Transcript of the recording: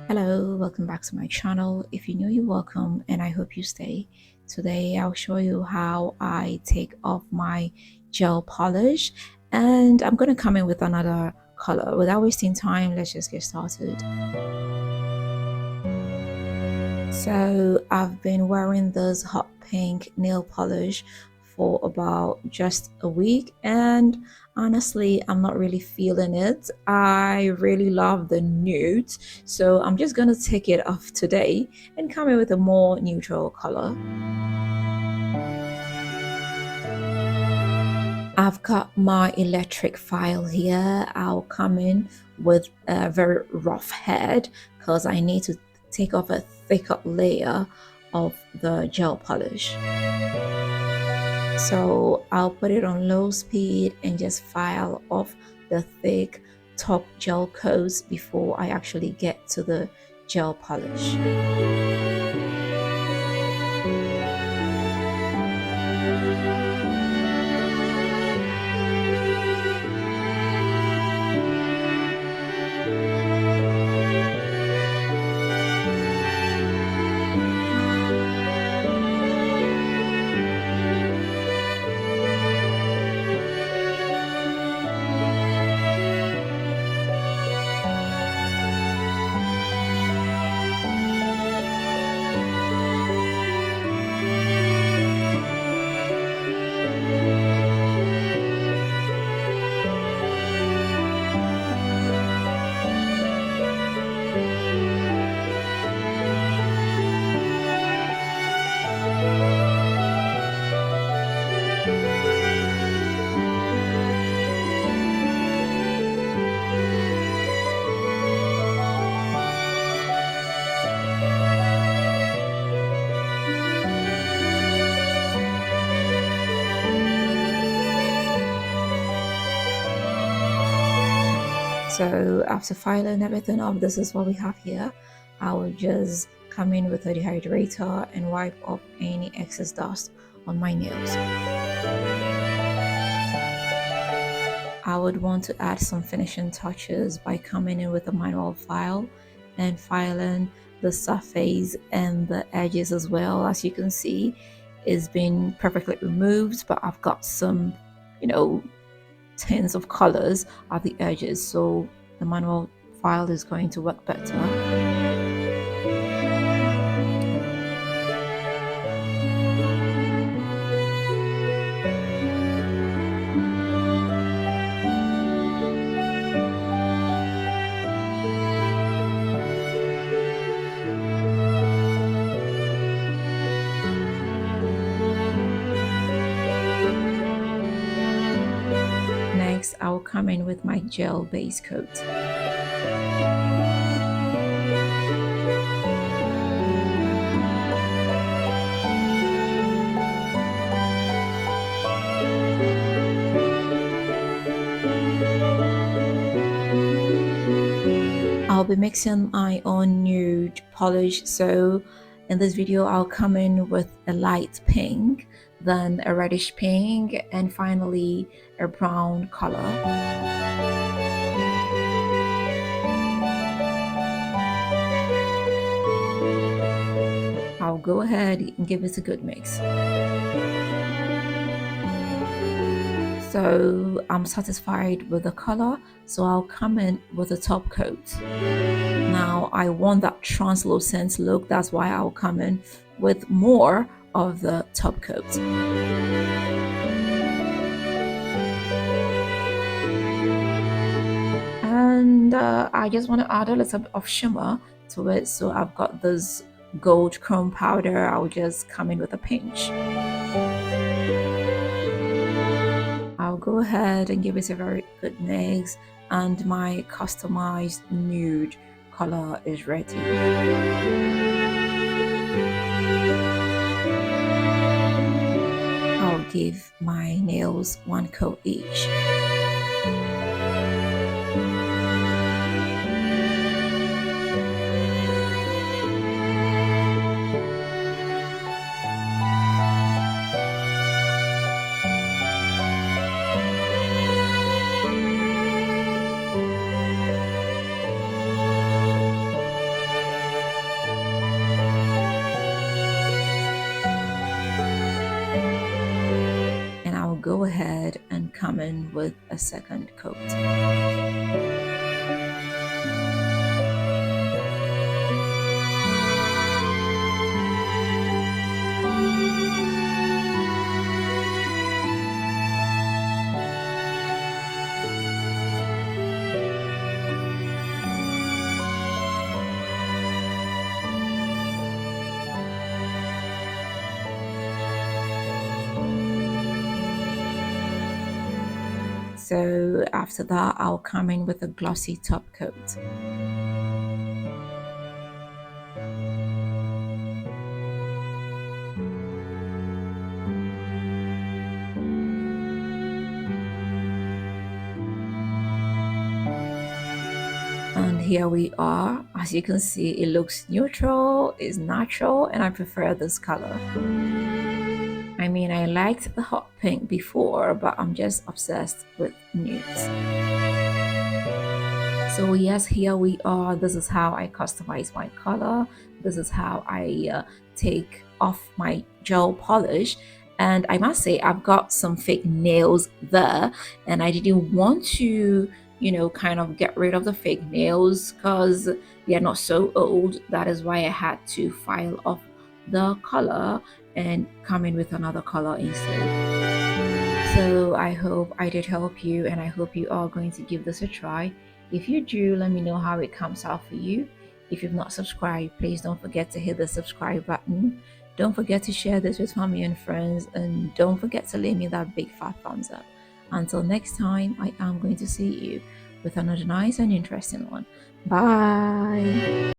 Hello, welcome back to my channel. If you're new, you're welcome and I hope you stay. Today I'll show you how I take off my gel polish and I'm going to come in with another color. Without wasting time, let's just get started. So I've been wearing this hot pink nail polish for about just a week and honestly I'm not really feeling it. I really love the nude, so I'm just gonna take it off today and come in with a more neutral color. I've got my electric file here. I'll come in with a very rough head because I need to take off a thicker layer of the gel polish. So I'll put it on low speed and just file off the thick top gel coats before I actually get to the gel polish. So after filing everything off, this is what we have here. I will just come in with a dehydrator and wipe off any excess dust on my nails. I would want to add some finishing touches by coming in with a manual file and filing the surface and the edges as well. As you can see, it's been perfectly removed, but I've got some, tints of colors at the edges, so the manual file is going to work better. Next, I will come in with my gel base coat. I'll be mixing my own nude polish, so in this video I'll come in with a light pink, then a reddish pink, and finally a brown color. I'll go ahead and give it a good mix. So I'm satisfied with the color, so I'll come in with a top coat. Now I want that translucent look, that's why I'll come in with more of the top coat. And I just want to add a little bit of shimmer to it, so I've got this gold chrome powder. I'll just come in with a pinch. I'll go ahead and give it a very good mix, and my customized nude color is ready. I'll give my nails one coat each. come in with a second coat. So after that, I'll come in with a glossy top coat. And here we are. As you can see, it looks neutral, it's natural, and I prefer this color. I mean, I liked the hot pink before, but I'm just obsessed with nudes. So yes, here we are. This is how I customize my color. This is how I take off my gel polish. And I must say, I've got some fake nails there, and I didn't want to, kind of get rid of the fake nails because they are not so old. That is why I had to file off the color and come in with another color instead. So I hope I did help you, and I hope you are going to give this a try. If you do, let me know how it comes out for you. If you've not subscribed, please don't forget to hit the subscribe button. Don't forget to share this with family and friends, and don't forget to leave me that big fat thumbs up. Until next time, I am going to see you with another nice and interesting one. Bye.